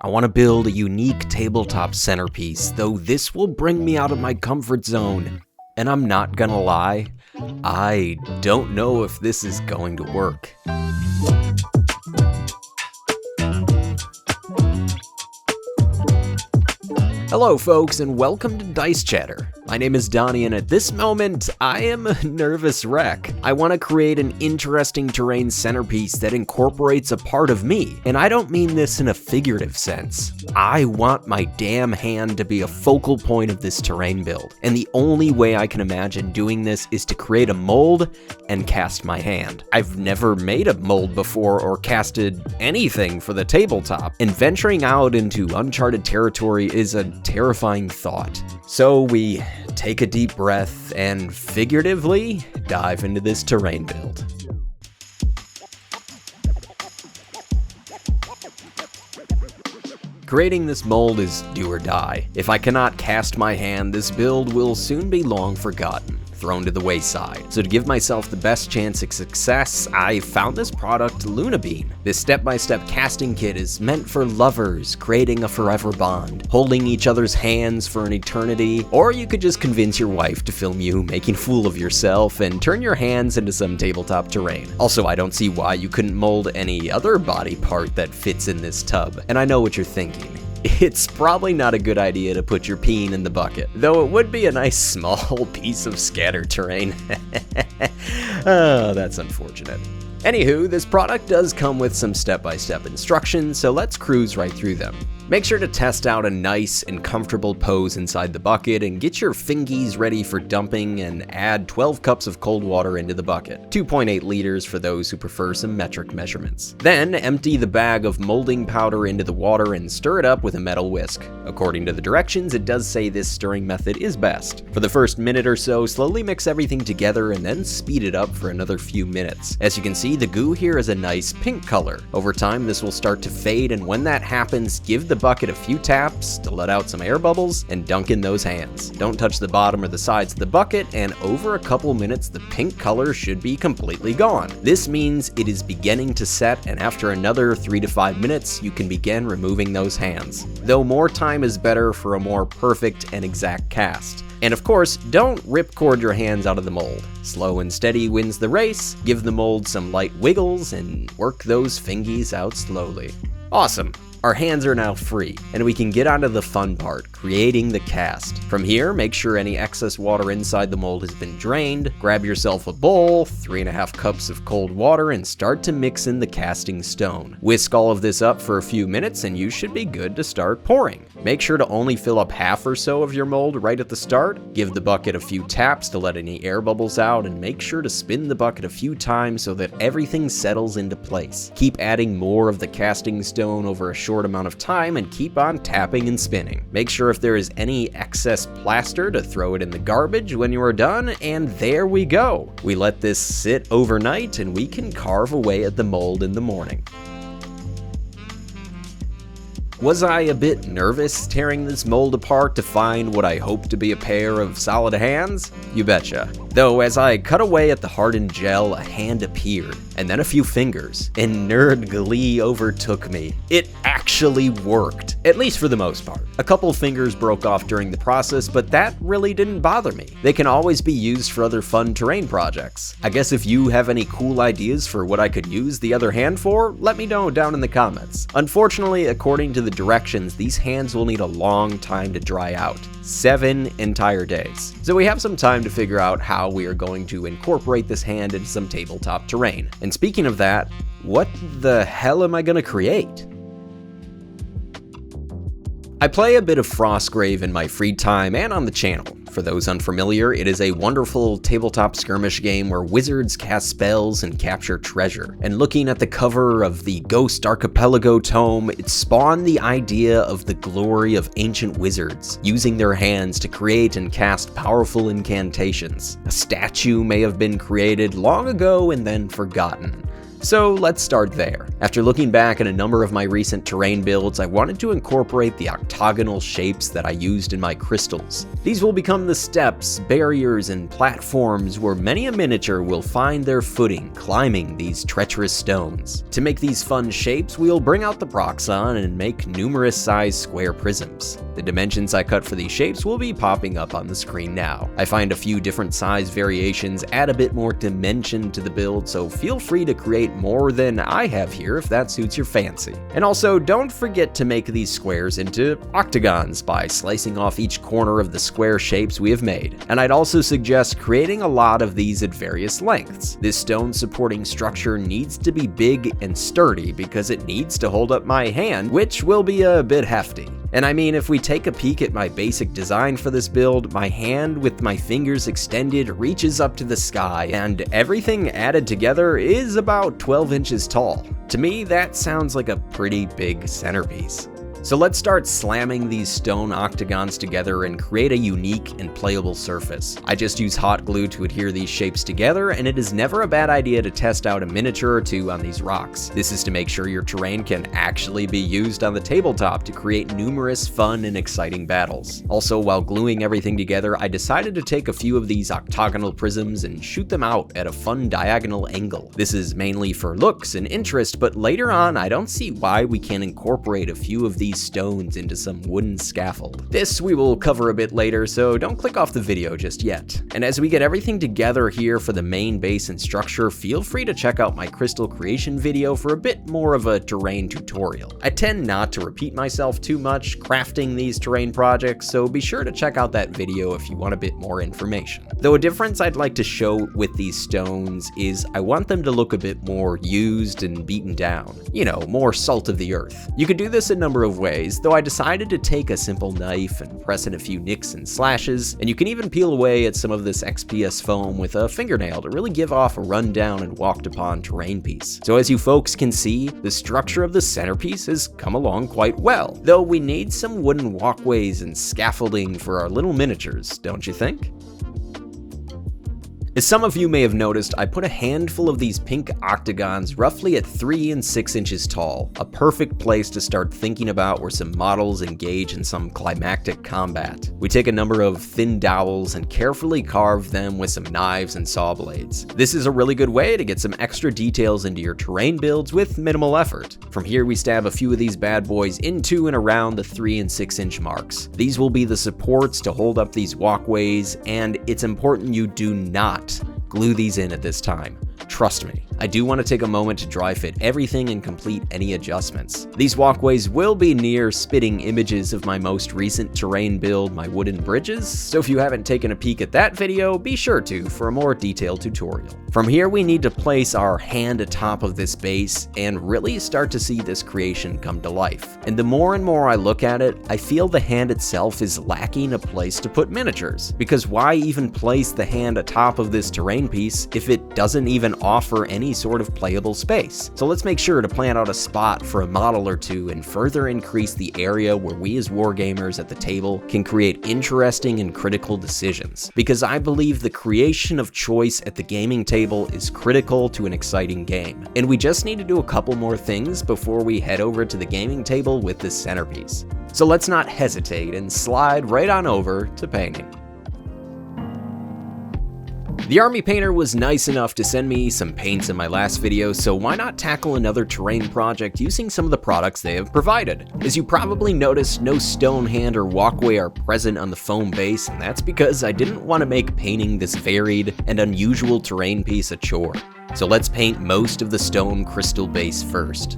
I want to build a unique tabletop centerpiece, though this will bring me out of my comfort zone. And I'm not gonna lie, I don't know if this is going to work. Hello folks, and welcome to Dice Chatter. My name is Donnie, and at this moment, I am a nervous wreck. I want to create an interesting terrain centerpiece that incorporates a part of me, and I don't mean this in a figurative sense. I want my damn hand to be a focal point of this terrain build, and the only way I can imagine doing this is to create a mold and cast my hand. I've never made a mold before or casted anything for the tabletop, and venturing out into uncharted territory is a terrifying thought. So we take a deep breath and figuratively dive into this terrain build. Creating this mold is do or die. If I cannot cast my hand, this build will soon be long forgotten, thrown to the wayside. So to give myself the best chance of success, I found this product, Luna Bean. This step-by-step casting kit is meant for lovers, creating a forever bond, holding each other's hands for an eternity, or you could just convince your wife to film you making a fool of yourself and turn your hands into some tabletop terrain. Also, I don't see why you couldn't mold any other body part that fits in this tub, and I know what you're thinking. It's probably not a good idea to put your peen in the bucket, though it would be a nice small piece of scattered terrain. Oh, that's unfortunate. Anywho, this product does come with some step-by-step instructions, so let's cruise right through them. Make sure to test out a nice and comfortable pose inside the bucket and get your fingies ready for dumping and add 12 cups of cold water into the bucket, 2.8 liters for those who prefer some metric measurements. Then empty the bag of molding powder into the water and stir it up with a metal whisk. According to the directions, it does say this stirring method is best. For the first minute or so, slowly mix everything together and then speed it up for another few minutes. As you can see, the goo here is a nice pink color. Over time, this will start to fade, and when that happens, give the bucket a few taps to let out some air bubbles and dunk in those hands. Don't touch the bottom or the sides of the bucket, and over a couple minutes the pink color should be completely gone. This means it is beginning to set, and after another 3 to 5 minutes you can begin removing those hands. Though more time is better for a more perfect and exact cast. And of course, don't ripcord your hands out of the mold. Slow and steady wins the race. Give the mold some light wiggles and work those fingies out slowly. Awesome. Our hands are now free, and we can get onto the fun part, creating the cast. From here, make sure any excess water inside the mold has been drained, grab yourself a bowl, 3.5 cups of cold water, and start to mix in the casting stone. Whisk all of this up for a few minutes, and you should be good to start pouring. Make sure to only fill up half or so of your mold right at the start, give the bucket a few taps to let any air bubbles out, and make sure to spin the bucket a few times so that everything settles into place. Keep adding more of the casting stone over a short amount of time and keep on tapping and spinning. Make sure if there is any excess plaster to throw it in the garbage when you are done, and there we go. We let this sit overnight and we can carve away at the mold in the morning. Was I a bit nervous tearing this mold apart to find what I hope to be a pair of solid hands? You betcha. Though as I cut away at the hardened gel, a hand appeared, and then a few fingers, and nerd glee overtook me. It actually worked, at least for the most part. A couple fingers broke off during the process, but that really didn't bother me. They can always be used for other fun terrain projects. I guess if you have any cool ideas for what I could use the other hand for, let me know down in the comments. Unfortunately, according to the directions, these hands will need a long time to dry out. 7 entire days. So we have some time to figure out how we are going to incorporate this hand into some tabletop terrain. And speaking of that, what the hell am I gonna create? I play a bit of Frostgrave in my free time and on the channel. For those unfamiliar, it is a wonderful tabletop skirmish game where wizards cast spells and capture treasure. And looking at the cover of the Ghost Archipelago tome, it spawned the idea of the glory of ancient wizards, using their hands to create and cast powerful incantations. A statue may have been created long ago and then forgotten. So let's start there. After looking back at a number of my recent terrain builds, I wanted to incorporate the octagonal shapes that I used in my crystals. These will become the steps, barriers, and platforms where many a miniature will find their footing climbing these treacherous stones. To make these fun shapes, we'll bring out the Proxon and make numerous sized square prisms. The dimensions I cut for these shapes will be popping up on the screen now. I find a few different size variations add a bit more dimension to the build, so feel free to create more than I have here if that suits your fancy. And also, don't forget to make these squares into octagons by slicing off each corner of the square shapes we have made. And I'd also suggest creating a lot of these at various lengths. This stone supporting structure needs to be big and sturdy because it needs to hold up my hand, which will be a bit hefty. And I mean, if we take a peek at my basic design for this build, my hand with my fingers extended reaches up to the sky, and everything added together is about 12 inches tall. To me, that sounds like a pretty big centerpiece. So let's start slamming these stone octagons together and create a unique and playable surface. I just use hot glue to adhere these shapes together, and it is never a bad idea to test out a miniature or two on these rocks. This is to make sure your terrain can actually be used on the tabletop to create numerous fun and exciting battles. Also, while gluing everything together, I decided to take a few of these octagonal prisms and shoot them out at a fun diagonal angle. This is mainly for looks and interest, but later on I don't see why we can't incorporate a few of these stones into some wooden scaffold. This we will cover a bit later, so don't click off the video just yet. And as we get everything together here for the main base and structure, feel free to check out my crystal creation video for a bit more of a terrain tutorial. I tend not to repeat myself too much crafting these terrain projects, so be sure to check out that video if you want a bit more information. Though a difference I'd like to show with these stones is I want them to look a bit more used and beaten down. You know, more salt of the earth. You could do this a number of ways, though I decided to take a simple knife and press in a few nicks and slashes, and you can even peel away at some of this XPS foam with a fingernail to really give off a rundown and walked upon terrain piece. So as you folks can see, the structure of the centerpiece has come along quite well, though we need some wooden walkways and scaffolding for our little miniatures, don't you think? As some of you may have noticed, I put a handful of these pink octagons roughly at 3 and 6 inches tall, a perfect place to start thinking about where some models engage in some climactic combat. We take a number of thin dowels and carefully carve them with some knives and saw blades. This is a really good way to get some extra details into your terrain builds with minimal effort. From here we stab a few of these bad boys into and around the 3 and 6 inch marks. These will be the supports to hold up these walkways, and it's important you do not glue these in at this time. Trust me, I do want to take a moment to dry fit everything and complete any adjustments. These walkways will be near spitting images of my most recent terrain build, my wooden bridges, so if you haven't taken a peek at that video, be sure to for a more detailed tutorial. From here we need to place our hand atop of this base and really start to see this creation come to life. And the more and more I look at it, I feel the hand itself is lacking a place to put miniatures, because why even place the hand atop of this terrain piece if it doesn't even offer any sort of playable space? So let's make sure to plan out a spot for a model or two and further increase the area where we as wargamers at the table can create interesting and critical decisions. Because I believe the creation of choice at the gaming table is critical to an exciting game. And we just need to do a couple more things before we head over to the gaming table with this centerpiece. So let's not hesitate and slide right on over to painting. The army painter was nice enough to send me some paints in my last video, so why not tackle another terrain project using some of the products they have provided. As you probably noticed, no stone hand or walkway are present on the foam base, and that's because I didn't want to make painting this varied and unusual terrain piece a chore. So let's paint most of the stone crystal base first.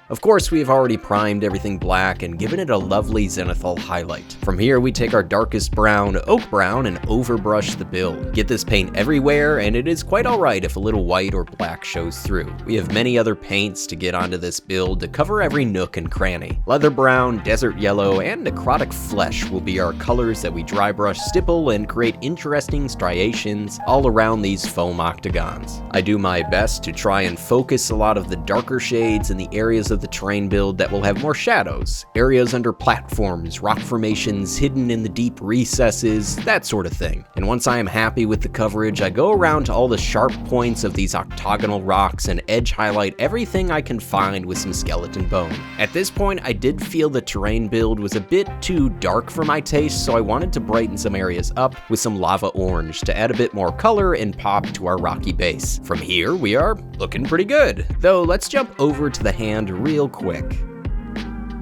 Of course, we have already primed everything black and given it a lovely zenithal highlight. From here, we take our darkest brown, oak brown, and overbrush the build. Get this paint everywhere, and it is quite alright if a little white or black shows through. We have many other paints to get onto this build to cover every nook and cranny. Leather brown, desert yellow, and necrotic flesh will be our colors that we dry brush, stipple, and create interesting striations all around these foam octagons. I do my best to try and focus a lot of the darker shades in the areas of of the terrain build that will have more shadows, areas under platforms, rock formations hidden in the deep recesses, that sort of thing. And once I am happy with the coverage, I go around to all the sharp points of these octagonal rocks and edge highlight everything I can find with some skeleton bone. At this point, I did feel the terrain build was a bit too dark for my taste, so I wanted to brighten some areas up with some lava orange to add a bit more color and pop to our rocky base. From here, we are looking pretty good. Though, let's jump over to the hand real quick.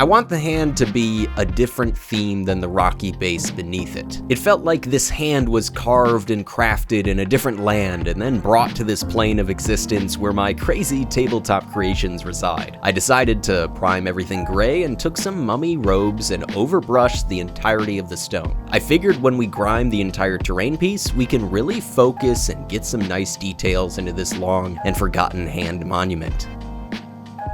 I want the hand to be a different theme than the rocky base beneath it. It felt like this hand was carved and crafted in a different land and then brought to this plane of existence where my crazy tabletop creations reside. I decided to prime everything gray and took some mummy robes and overbrushed the entirety of the stone. I figured when we grime the entire terrain piece, we can really focus and get some nice details into this long and forgotten hand monument.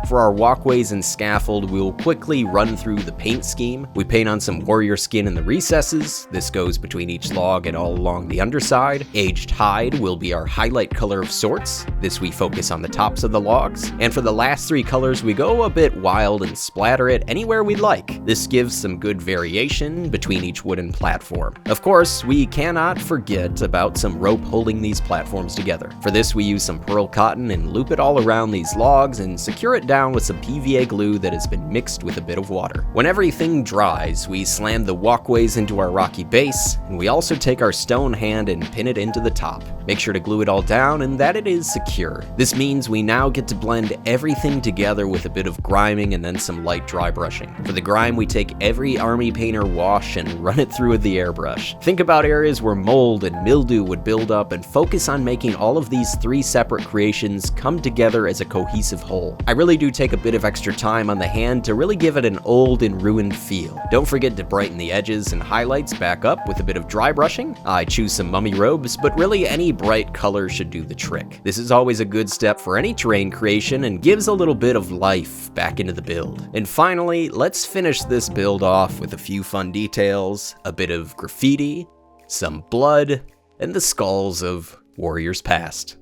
For our walkways and scaffold, we will quickly run through the paint scheme. We paint on some warrior skin in the recesses. This goes between each log and all along the underside. Aged hide will be our highlight color of sorts. This we focus on the tops of the logs. And for the last three colors, we go a bit wild and splatter it anywhere we like. This gives some good variation between each wooden platform. Of course, we cannot forget about some rope holding these platforms together. For this, we use some pearl cotton and loop it all around these logs and secure it down with some PVA glue that has been mixed with a bit of water. When everything dries, we slam the walkways into our rocky base, and we also take our stone hand and pin it into the top. Make sure to glue it all down and that it is secure. This means we now get to blend everything together with a bit of griming and then some light dry brushing. For the grime, we take every army painter wash and run it through with the airbrush. Think about areas where mold and mildew would build up and focus on making all of these three separate creations come together as a cohesive whole. I really do take a bit of extra time on the hand to really give it an old and ruined feel. Don't forget to brighten the edges and highlights back up with a bit of dry brushing. I choose some mummy robes, but really any bright color should do the trick. This is always a good step for any terrain creation and gives a little bit of life back into the build. And finally, let's finish this build off with a few fun details, a bit of graffiti, some blood, and the skulls of warriors past.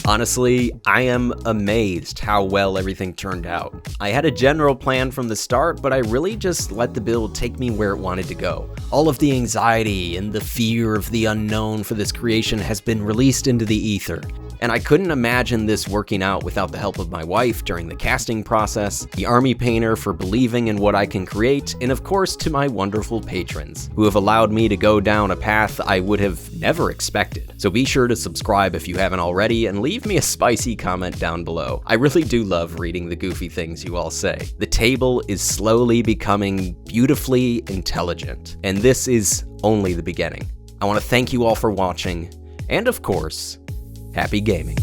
Honestly, I am amazed how well everything turned out. I had a general plan from the start, but I really just let the build take me where it wanted to go. All of the anxiety and the fear of the unknown for this creation has been released into the ether. And I couldn't imagine this working out without the help of my wife during the casting process, the army painter for believing in what I can create, and of course to my wonderful patrons, who have allowed me to go down a path I would have never expected. So be sure to subscribe if you haven't already, and leave me a spicy comment down below. I really do love reading the goofy things you all say. The table is slowly becoming beautifully intelligent, and this is only the beginning. I want to thank you all for watching, and of course, happy gaming.